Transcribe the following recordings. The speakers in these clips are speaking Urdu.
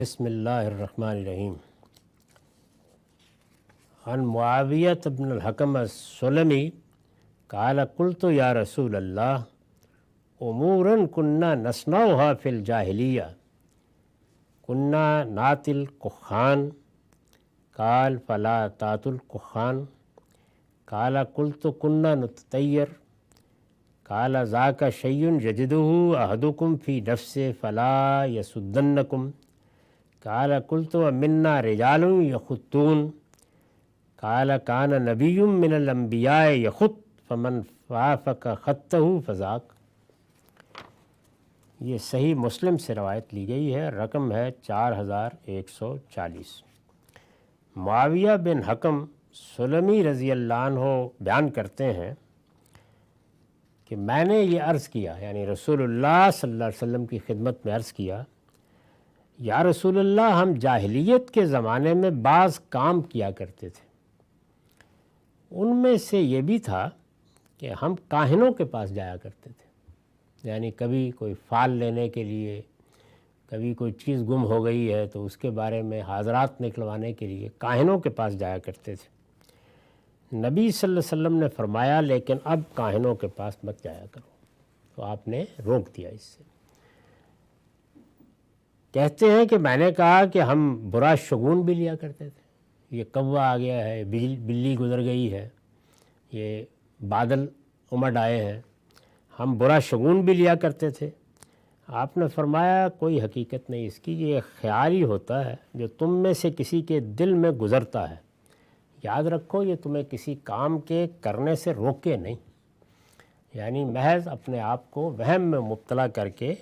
بسم اللہ الرحمن الرحیم۔ عن معاویۃ بن الحکم السلمی قال قلت یا رسول اللہ امورا كنا نصنعها فی الجاہلیہ كنا ناتی الکخان قال فلا تات الکخان قال قلت كنا نتطیر قال ذاک شیء یجدہ احدکم فی نفسہ فلا یصدنکم قال قلت ومنا رجال یخطون قال کان نبی من الانبیاء یخط فمن وافق خطہ فذاک۔ یہ صحیح مسلم سے روایت لی گئی ہے، رقم ہے 4140۔ معاویہ بن حکم سلمی رضی اللہ عنہ بیان کرتے ہیں کہ میں نے یہ عرض کیا، یعنی رسول اللہ صلی اللہ علیہ وسلم کی خدمت میں عرض کیا، یا رسول اللہ ہم جاہلیت کے زمانے میں بعض کام کیا کرتے تھے، ان میں سے یہ بھی تھا کہ ہم کاہنوں کے پاس جایا کرتے تھے، یعنی کبھی کوئی فال لینے کے لیے، کبھی کوئی چیز گم ہو گئی ہے تو اس کے بارے میں حاضرات نکلوانے کے لیے کاہنوں کے پاس جایا کرتے تھے۔ نبی صلی اللہ علیہ وسلم نے فرمایا لیکن اب کاہنوں کے پاس مت جایا کرو، تو آپ نے روک دیا اس سے۔ کہتے ہیں کہ میں نے کہا کہ ہم برا شگون بھی لیا کرتے تھے، یہ کوا آ گیا ہے، بلی گزر گئی ہے، یہ بادل امڈ آئے ہیں، ہم برا شگون بھی لیا کرتے تھے۔ آپ نے فرمایا کوئی حقیقت نہیں اس کی، یہ خیال ہی ہوتا ہے جو تم میں سے کسی کے دل میں گزرتا ہے، یاد رکھو یہ تمہیں کسی کام کے کرنے سے روکے نہیں، یعنی محض اپنے آپ کو وہم میں مبتلا کر کے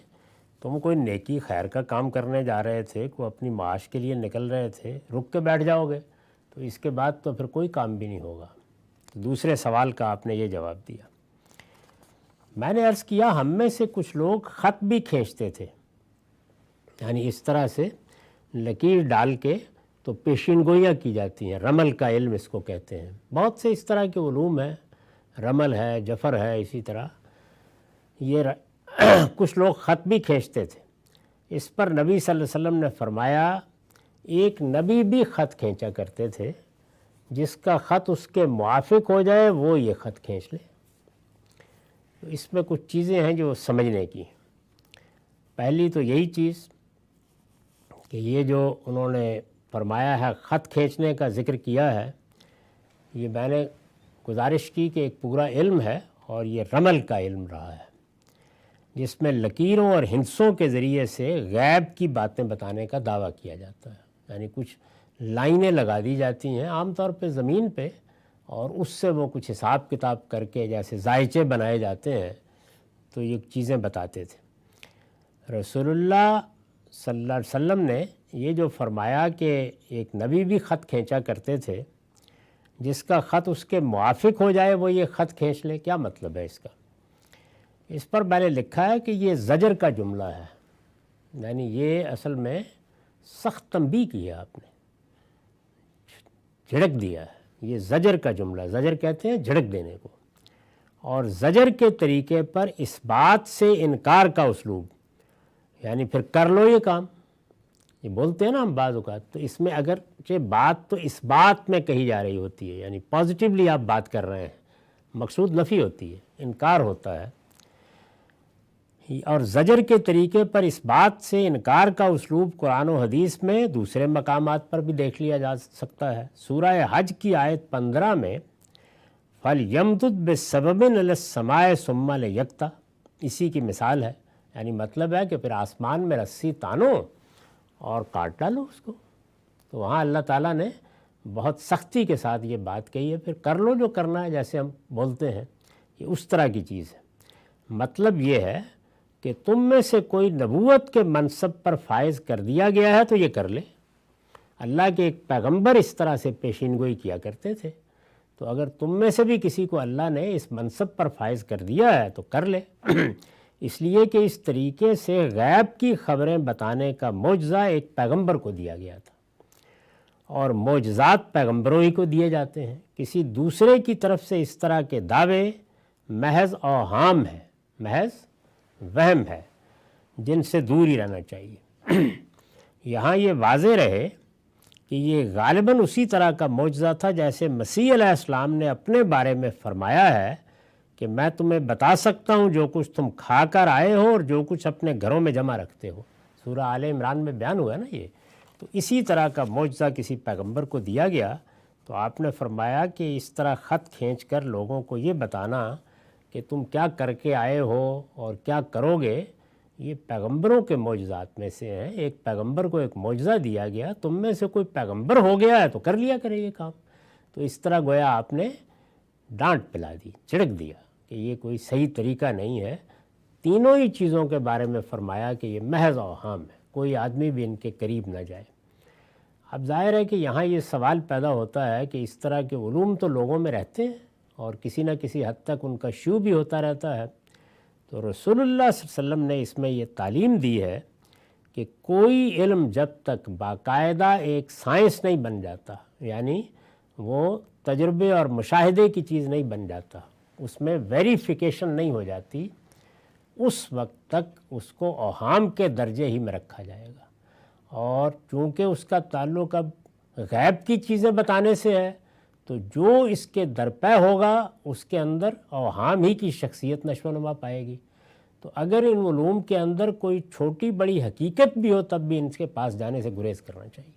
تم کوئی نیکی خیر کا کام کرنے جا رہے تھے، کوئی اپنی معاش کے لیے نکل رہے تھے، رک کے بیٹھ جاؤ گے تو اس کے بعد تو پھر کوئی کام بھی نہیں ہوگا۔ دوسرے سوال کا آپ نے یہ جواب دیا۔ میں نے عرض کیا ہم میں سے کچھ لوگ خط بھی کھینچتے تھے، یعنی اس طرح سے لکیر ڈال کے تو پیشین گوئیاں کی جاتی ہیں، رمل کا علم اس کو کہتے ہیں۔ بہت سے اس طرح کے علوم ہیں، رمل ہے، جفر ہے، اسی طرح یہ کچھ لوگ خط بھی کھینچتے تھے۔ اس پر نبی صلی اللہ علیہ وسلم نے فرمایا ایک نبی بھی خط کھینچا کرتے تھے، جس کا خط اس کے موافق ہو جائے وہ یہ خط کھینچ لے۔ تو اس میں کچھ چیزیں ہیں جو سمجھنے کی۔ پہلی تو یہی چیز کہ یہ جو انہوں نے فرمایا ہے خط کھینچنے کا ذکر کیا ہے، یہ میں نے گزارش کی کہ ایک پورا علم ہے اور یہ رمل کا علم رہا ہے، جس میں لکیروں اور ہندسوں کے ذریعے سے غیب کی باتیں بتانے کا دعویٰ کیا جاتا ہے، یعنی کچھ لائنیں لگا دی جاتی ہیں عام طور پہ زمین پہ، اور اس سے وہ کچھ حساب کتاب کر کے جیسے ذائچے بنائے جاتے ہیں تو یہ چیزیں بتاتے تھے۔ رسول اللہ صلی اللہ علیہ وسلم نے یہ جو فرمایا کہ ایک نبی بھی خط کھینچا کرتے تھے، جس کا خط اس کے موافق ہو جائے وہ یہ خط کھینچ لے، کیا مطلب ہے اس کا؟ اس پر میں نے لکھا ہے کہ یہ زجر کا جملہ ہے، یعنی یہ اصل میں سخت تنبیہ کی ہے، آپ نے جھڑک دیا ہے، یہ زجر کا جملہ، زجر کہتے ہیں جھڑک دینے کو، اور زجر کے طریقے پر اس بات سے انکار کا اسلوب، یعنی پھر کر لو یہ کام، یہ بولتے ہیں نا ہم بعض اوقات، تو اس میں اگرچہ بات تو اس بات میں کہی جا رہی ہوتی ہے، یعنی پازیٹیولی آپ بات کر رہے ہیں، مقصود نفی ہوتی ہے، انکار ہوتا ہے، اور زجر کے طریقے پر اس بات سے انکار کا اسلوب قرآن و حدیث میں دوسرے مقامات پر بھی دیکھ لیا جا سکتا ہے۔ سورہ حج کی آیت 15 میں فَلْيَمْدُدْ بِالسَّبَبٍ إِلَى السَّمَاءِ ثُمَّ لِيَقْطَعْ، اسی کی مثال ہے، یعنی مطلب ہے کہ پھر آسمان میں رسی تانو اور کاٹ ڈالو اس کو۔ تو وہاں اللہ تعالیٰ نے بہت سختی کے ساتھ یہ بات کہی ہے، پھر کر لو جو کرنا ہے، جیسے ہم بولتے ہیں، یہ اس طرح کی چیز ہے۔ مطلب یہ ہے کہ تم میں سے کوئی نبوت کے منصب پر فائز کر دیا گیا ہے تو یہ کر لے۔ اللہ کے ایک پیغمبر اس طرح سے پیشین گوئی کیا کرتے تھے، تو اگر تم میں سے بھی کسی کو اللہ نے اس منصب پر فائز کر دیا ہے تو کر لے، اس لیے کہ اس طریقے سے غیب کی خبریں بتانے کا معجزہ ایک پیغمبر کو دیا گیا تھا، اور معجزات پیغمبروں ہی کو دیے جاتے ہیں۔ کسی دوسرے کی طرف سے اس طرح کے دعوے محض اوہام ہے، محض وہم ہے، جن سے دور ہی رہنا چاہیے۔ یہاں یہ واضح رہے کہ یہ غالباً اسی طرح کا معجزہ تھا جیسے مسیح علیہ السلام نے اپنے بارے میں فرمایا ہے کہ میں تمہیں بتا سکتا ہوں جو کچھ تم کھا کر آئے ہو اور جو کچھ اپنے گھروں میں جمع رکھتے ہو۔ سورہ آل عمران میں بیان ہوا ہے نا یہ۔ تو اسی طرح کا معجزہ کسی پیغمبر کو دیا گیا، تو آپ نے فرمایا کہ اس طرح خط کھینچ کر لوگوں کو یہ بتانا کہ تم کیا کر کے آئے ہو اور کیا کرو گے، یہ پیغمبروں کے معجزات میں سے ہیں۔ ایک پیغمبر کو ایک معجزہ دیا گیا، تم میں سے کوئی پیغمبر ہو گیا ہے تو کر لیا کرے یہ کام۔ تو اس طرح گویا آپ نے ڈانٹ پلا دی، چھڑک دیا کہ یہ کوئی صحیح طریقہ نہیں ہے۔ تینوں ہی چیزوں کے بارے میں فرمایا کہ یہ محض اوہام ہے، کوئی آدمی بھی ان کے قریب نہ جائے۔ اب ظاہر ہے کہ یہاں یہ سوال پیدا ہوتا ہے کہ اس طرح کے علوم تو لوگوں میں رہتے ہیں اور کسی نہ کسی حد تک ان کا شیوع بھی ہوتا رہتا ہے، تو رسول اللہ صلی اللہ علیہ وسلم نے اس میں یہ تعلیم دی ہے کہ کوئی علم جب تک باقاعدہ ایک سائنس نہیں بن جاتا، یعنی وہ تجربے اور مشاہدے کی چیز نہیں بن جاتا، اس میں ویریفیکیشن نہیں ہو جاتی، اس وقت تک اس کو اوہام کے درجے ہی میں رکھا جائے گا۔ اور چونکہ اس کا تعلق اب غیب کی چیزیں بتانے سے ہے، تو جو اس کے درپے ہوگا اس کے اندر اوہام ہی کی شخصیت نشو و نما پائے گی۔ تو اگر ان علوم کے اندر کوئی چھوٹی بڑی حقیقت بھی ہو تب بھی ان کے پاس جانے سے گریز کرنا چاہیے،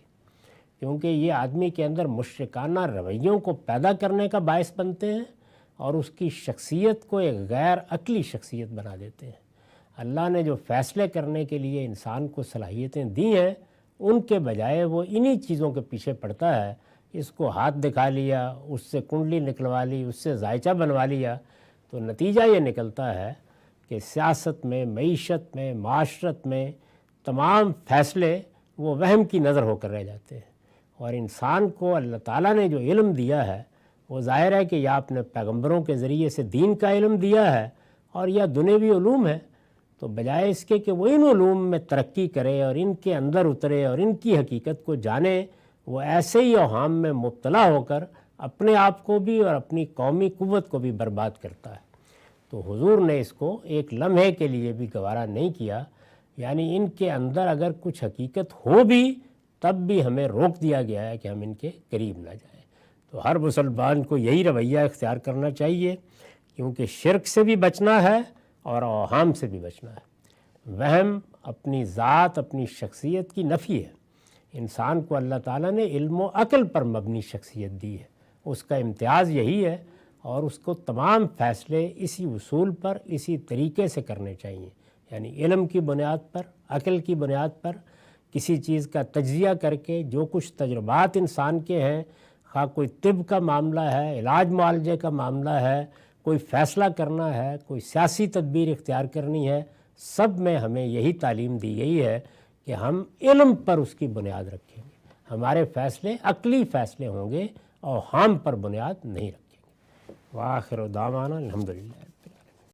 کیونکہ یہ آدمی کے اندر مشرکانہ رویوں کو پیدا کرنے کا باعث بنتے ہیں اور اس کی شخصیت کو ایک غیر عقلی شخصیت بنا دیتے ہیں۔ اللہ نے جو فیصلے کرنے کے لیے انسان کو صلاحیتیں دی ہیں، ان کے بجائے وہ انہی چیزوں کے پیچھے پڑتا ہے۔ اس کو ہاتھ دکھا لیا، اس سے کنڈلی نکلوا لی، اس سے زائچہ بنوا لیا، تو نتیجہ یہ نکلتا ہے کہ سیاست میں، معیشت میں، معاشرت میں تمام فیصلے وہ وہم کی نظر ہو کر رہ جاتے ہیں۔ اور انسان کو اللہ تعالیٰ نے جو علم دیا ہے وہ ظاہر ہے کہ یا اپنے پیغمبروں کے ذریعے سے دین کا علم دیا ہے اور یا دنیوی علوم ہے، تو بجائے اس کے کہ وہ ان علوم میں ترقی کرے اور ان کے اندر اترے اور ان کی حقیقت کو جانے، وہ ایسے ہی اوہام میں مبتلا ہو کر اپنے آپ کو بھی اور اپنی قومی قوت کو بھی برباد کرتا ہے۔ تو حضور نے اس کو ایک لمحے کے لیے بھی گوارا نہیں کیا، یعنی ان کے اندر اگر کچھ حقیقت ہو بھی تب بھی ہمیں روک دیا گیا ہے کہ ہم ان کے قریب نہ جائیں۔ تو ہر مسلمان کو یہی رویہ اختیار کرنا چاہیے، کیونکہ شرک سے بھی بچنا ہے اور اوہام سے بھی بچنا ہے۔ وہم اپنی ذات، اپنی شخصیت کی نفی ہے۔ انسان کو اللہ تعالیٰ نے علم و عقل پر مبنی شخصیت دی ہے، اس کا امتیاز یہی ہے، اور اس کو تمام فیصلے اسی اصول پر، اسی طریقے سے کرنے چاہیے، یعنی علم کی بنیاد پر، عقل کی بنیاد پر، کسی چیز کا تجزیہ کر کے جو کچھ تجربات انسان کے ہیں، خواہ کوئی طب کا معاملہ ہے، علاج معالجے کا معاملہ ہے، کوئی فیصلہ کرنا ہے، کوئی سیاسی تدبیر اختیار کرنی ہے، سب میں ہمیں یہی تعلیم دی گئی ہے کہ ہم علم پر اس کی بنیاد رکھیں گے، ہمارے فیصلے عقلی فیصلے ہوں گے، اوہام پر بنیاد نہیں رکھیں گے۔ وآخر دعوانا الحمدللہ۔